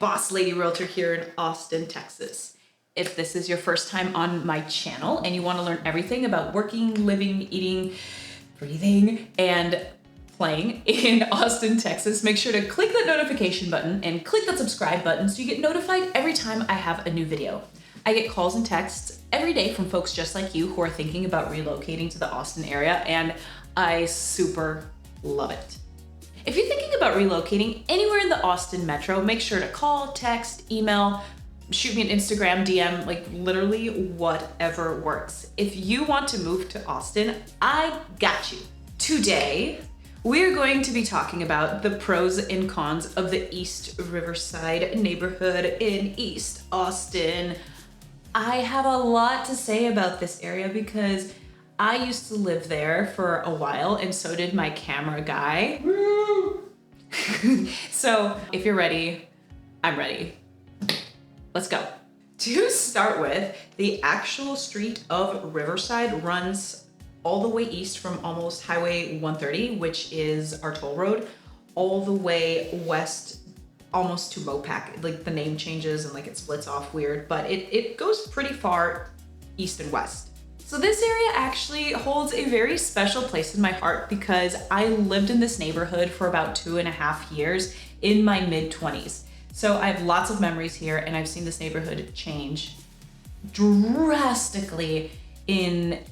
Boss Lady Realtor here in Austin, Texas. If this is your first time on my channel and you want to learn everything about working, living, eating, breathing, and playing in Austin, Texas, make sure to click that notification button and click that subscribe button so you get notified every time I have a new video. I get calls and texts every day from folks just like you who are thinking about relocating to the Austin area, and I super love it. If you're thinking about relocating anywhere in the Austin metro, make sure to call, text, email, shoot me an Instagram DM, like literally whatever works. If you want to move to Austin, I got you. Today, we're going to be talking about the pros and cons of the East Riverside neighborhood in East Austin. I have a lot to say about this area because I used to live there for a while, and so did my camera guy. So if you're ready, I'm ready. Let's go. To start with, the actual street of Riverside runs all the way east from almost Highway 130, which is our toll road, all the way west almost to Mopac. Like the name changes and like it splits off weird, but it goes pretty far east and west. So this area actually holds a very special place in my heart because I lived in this neighborhood for about 2.5 years in my mid-20s. So I have lots of memories here, and I've seen this neighborhood change drastically in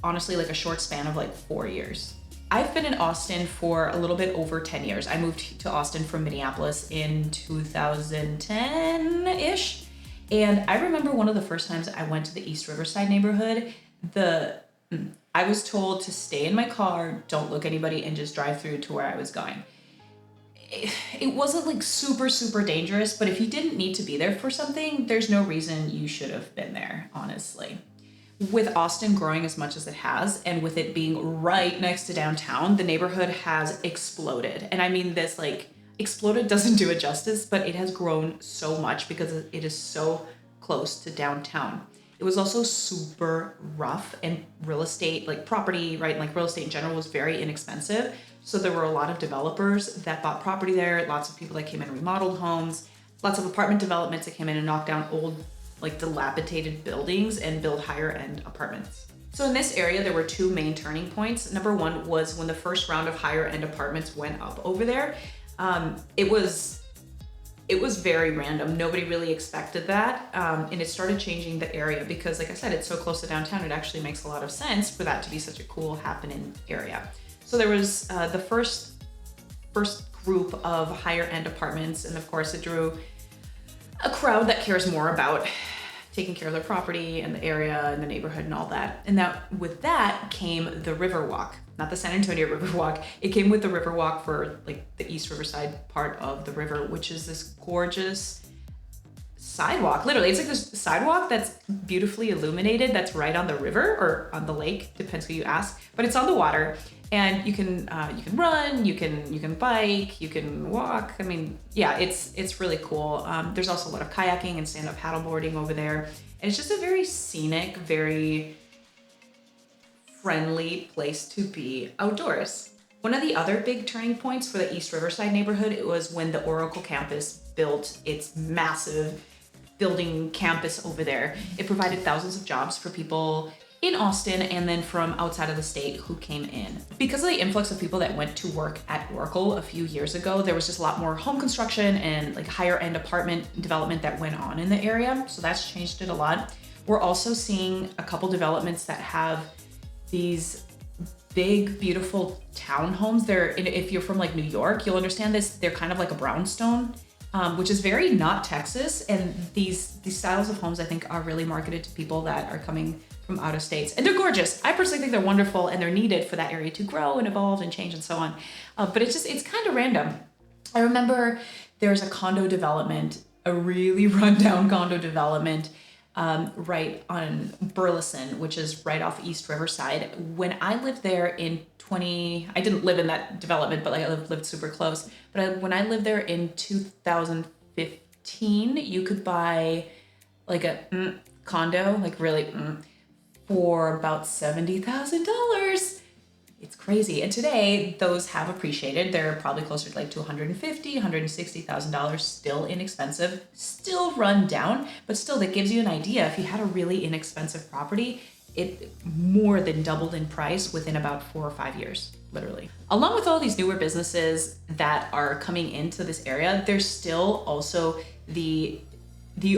honestly like a short span of like 4 years. I've been in Austin for a little bit over 10 years. I moved to Austin from Minneapolis in 2010-ish. And I remember one of the first times I went to the East Riverside neighborhood, I was told to stay in my car, don't look anybody, and just drive through to where I was going. It wasn't like super, super dangerous, but if you didn't need to be there for something, there's no reason you should have been there, honestly. With Austin growing as much as it has, and with it being right next to downtown, the neighborhood has exploded. And I mean this like, exploded doesn't do it justice, but it has grown so much because it is so close to downtown. It was also super rough, and real estate, like property, right? Like real estate in general was very inexpensive. So there were a lot of developers that bought property there, lots of people that came in and remodeled homes, lots of apartment developments that came in and knocked down old, like dilapidated buildings and built higher end apartments. So in this area, there were two main turning points. Number one was when the first round of higher end apartments went up over there. It was very random. Nobody really expected that. And it started changing the area because, like I said, it's so close to downtown. It actually makes a lot of sense for that to be such a cool happening area. So there was the first group of higher end apartments. And of course it drew a crowd that cares more about taking care of their property and the area and the neighborhood and all that. And with that came the Riverwalk. Not the San Antonio Riverwalk. It came with the Riverwalk for like the East Riverside part of the river, which is this gorgeous sidewalk. Literally, it's like this sidewalk that's beautifully illuminated that's right on the river or on the lake, depends who you ask, but it's on the water. And you can run, you can bike, you can walk. I mean, yeah, it's really cool. There's also a lot of kayaking and stand-up paddleboarding over there. And it's just a very scenic, very friendly place to be outdoors. One of the other big turning points for the East Riverside neighborhood, it was when the Oracle campus built its massive building campus over there. It provided thousands of jobs for people in Austin and then from outside of the state who came in. Because of the influx of people that went to work at Oracle a few years ago, there was just a lot more home construction and like higher end apartment development that went on in the area. So that's changed it a lot. We're also seeing a couple developments that have these big, beautiful townhomes. If you're from like New York, you'll understand this. They're kind of like a brownstone, which is very not Texas. And these styles of homes, I think, are really marketed to people that are coming from out of states. And they're gorgeous. I personally think they're wonderful and they're needed for that area to grow and evolve and change and so on. But it's kind of random. I remember there's a condo development, a really rundown condo development right on Burleson, which is right off East Riverside. When I lived there I didn't live in that development, but like I lived super close. But when I lived there in 2015, you could buy like a condo, like really for about $70,000. It's crazy. And today those have appreciated. They're probably closer to like to $150,000, $160,000, still inexpensive, still run down, but still that gives you an idea. If you had a really inexpensive property, it more than doubled in price within about 4 or 5 years, literally. Along with all these newer businesses that are coming into this area, there's still also the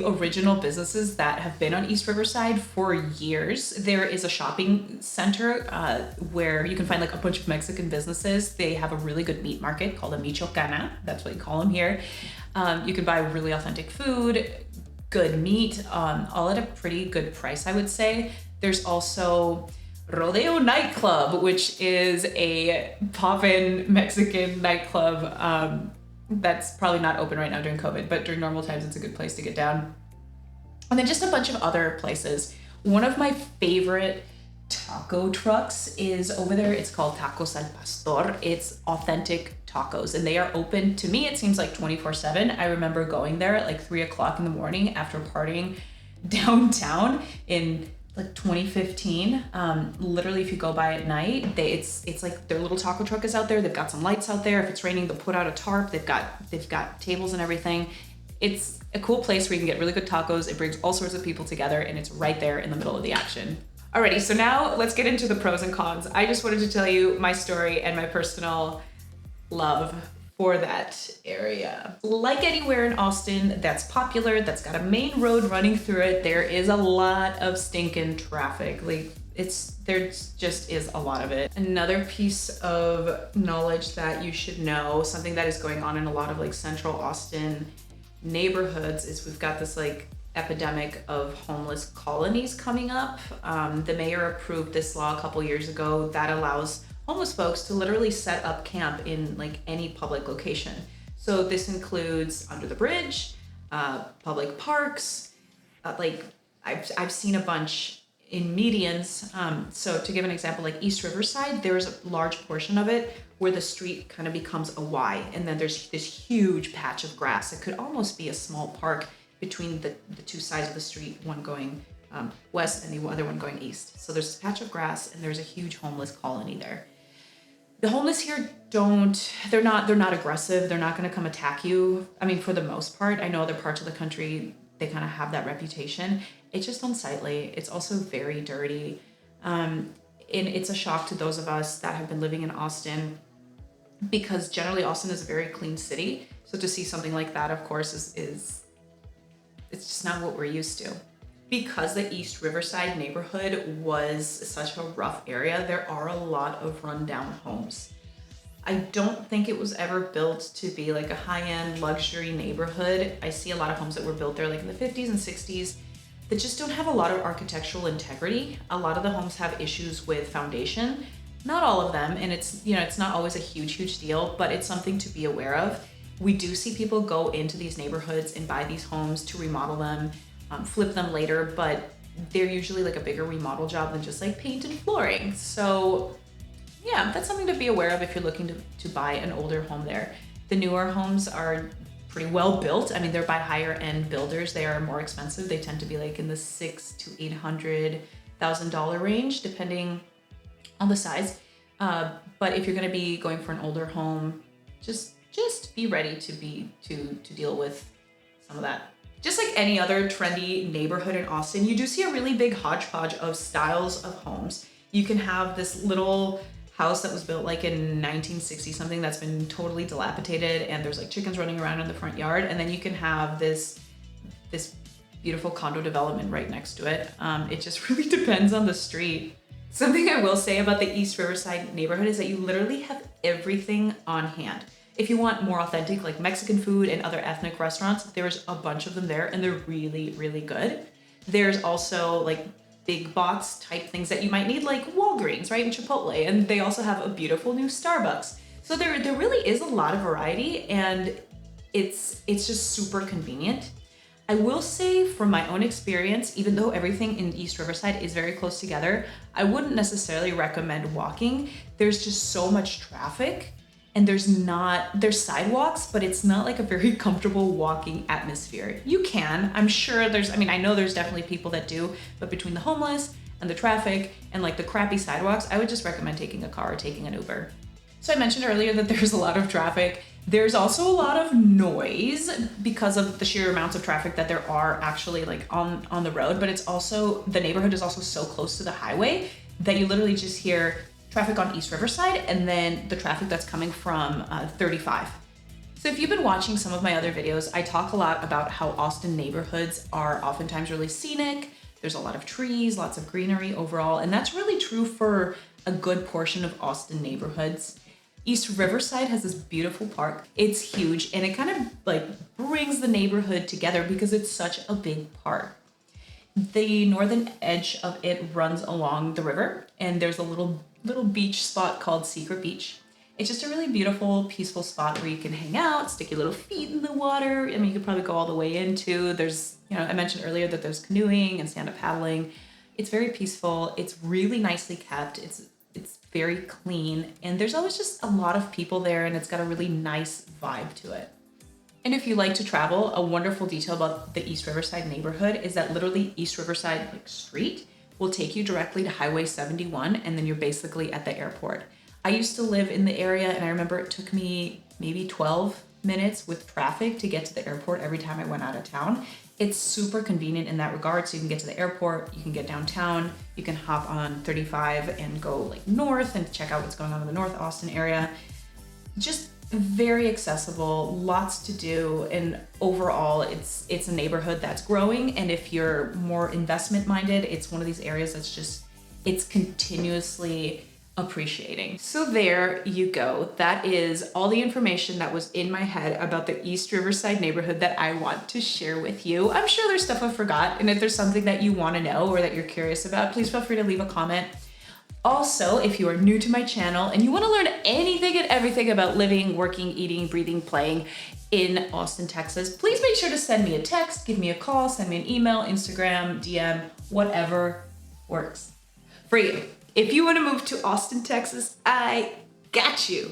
original businesses that have been on East Riverside for years. There is a shopping center where you can find like a bunch of Mexican businesses. They have a really good meat market called a Michoacana. That's what you call them here. You can buy really authentic food, good meat, all at a pretty good price, I would say. There's also Rodeo Nightclub, which is a poppin' Mexican nightclub. That's probably not open right now during COVID, but during normal times, it's a good place to get down. And then just a bunch of other places. One of my favorite taco trucks is over there. It's called Tacos al Pastor. It's authentic tacos, and they are open, to me, it seems like 24/7. I remember going there at like 3 o'clock in the morning after partying downtown in like 2015. Literally, if you go by at night, it's like their little taco truck is out there. They've got some lights out there. If it's raining, they'll put out a tarp. They've got tables and everything. It's a cool place where you can get really good tacos. It brings all sorts of people together, and it's right there in the middle of the action. Alrighty, so now let's get into the pros and cons. I just wanted to tell you my story and my personal love for that area. Like anywhere in Austin that's popular, that's got a main road running through it, there is a lot of stinking traffic. Like there just is a lot of it. Another piece of knowledge that you should know, something that is going on in a lot of like central Austin neighborhoods, is we've got this like epidemic of homeless colonies coming up. The mayor approved this law a couple years ago that allows homeless folks to literally set up camp in like any public location. So this includes under the bridge, public parks, like I've seen a bunch in medians. So to give an example, like East Riverside, there's a large portion of it where the street kind of becomes a Y, and then there's this huge patch of grass. It could almost be a small park between the two sides of the street, one going west and the other one going east. So there's a patch of grass, and there's a huge homeless colony there. The homeless here they're not aggressive. They're not going to come attack you. I mean, for the most part. I know other parts of the country, they kind of have that reputation. It's just unsightly. It's also very dirty. And it's a shock to those of us that have been living in Austin, because generally Austin is a very clean city. So to see something like that, of course, is it's just not what we're used to. Because the East Riverside neighborhood was such a rough area, there are a lot of rundown homes. I don't think it was ever built to be like a high-end luxury neighborhood. I see a lot of homes that were built there like in the 50s and 60s that just don't have a lot of architectural integrity. A lot of the homes have issues with foundation. Not all of them, and it's not always a huge deal, but it's something to be aware of. We do see people go into these neighborhoods and buy these homes to remodel them, flip them later, but they're usually like a bigger remodel job than just like paint and flooring. So yeah, that's something to be aware of if you're looking to buy an older home there. The newer homes are pretty well built. I mean, they're by higher end builders. They are more expensive. They tend to be like in the $600,000 to $800,000 range, depending on the size. But if you're going to be going for an older home, just be ready to deal with some of that. Just like any other trendy neighborhood in Austin, you do see a really big hodgepodge of styles of homes. You can have this little house that was built like in 1960 something that's been totally dilapidated, and there's like chickens running around in the front yard, and then you can have this beautiful condo development right next to it. It just really depends on the street. Something I will say about the East Riverside neighborhood is that you literally have everything on hand. If you want more authentic like Mexican food and other ethnic restaurants, there's a bunch of them there, and they're really, really good. There's also like big box type things that you might need, like Walgreens, right, and Chipotle, and they also have a beautiful new Starbucks. So there really is a lot of variety, and it's just super convenient. I will say from my own experience, even though everything in East Riverside is very close together, I wouldn't necessarily recommend walking. There's just so much traffic, and there's sidewalks, but it's not like a very comfortable walking atmosphere. You can, I'm sure I know there's definitely people that do, but between the homeless and the traffic and like the crappy sidewalks, I would just recommend taking a car or taking an Uber. So I mentioned earlier that there's a lot of traffic. There's also a lot of noise because of the sheer amounts of traffic that there are actually like on the road, but it's also, the neighborhood is also so close to the highway that you literally just hear traffic on East Riverside and then the traffic that's coming from 35. So if you've been watching some of my other videos, I talk a lot about how Austin neighborhoods are oftentimes really scenic. There's a lot of trees, lots of greenery overall, and that's really true for a good portion of Austin neighborhoods. East Riverside has this beautiful park. It's huge and it kind of like brings the neighborhood together because it's such a big park. The northern edge of it runs along the river and there's a little beach spot called Secret Beach. It's just a really beautiful, peaceful spot where you can hang out, stick your little feet in the water. I mean, you could probably go all the way into, there's, you know, I mentioned earlier that there's canoeing and stand-up paddling. It's very peaceful. It's really nicely kept. It's very clean, and there's always just a lot of people there, and it's got a really nice vibe to it. And if you like to travel, a wonderful detail about the East Riverside neighborhood is that literally East Riverside like street will take you directly to Highway 71, and then you're basically at the airport. I used to live in the area, and I remember it took me maybe 12 minutes with traffic to get to the airport every time I went out of town. It's super convenient in that regard. So you can get to the airport, you can get downtown, you can hop on 35 and go like north and check out what's going on in the North Austin area. Just very accessible, lots to do, and overall it's a neighborhood that's growing. And if you're more investment minded, it's one of these areas that's just, it's continuously appreciating. So there you go. That is all the information that was in my head about the East Riverside neighborhood that I want to share with you. I'm sure there's stuff I forgot, and if there's something that you want to know or that you're curious about, please feel free to leave a comment. Also, if you are new to my channel and you want to learn anything and everything about living, working, eating, breathing, playing in Austin, Texas, please make sure to send me a text, give me a call, send me an email, Instagram, DM, whatever works for you. If you want to move to Austin, Texas, I got you.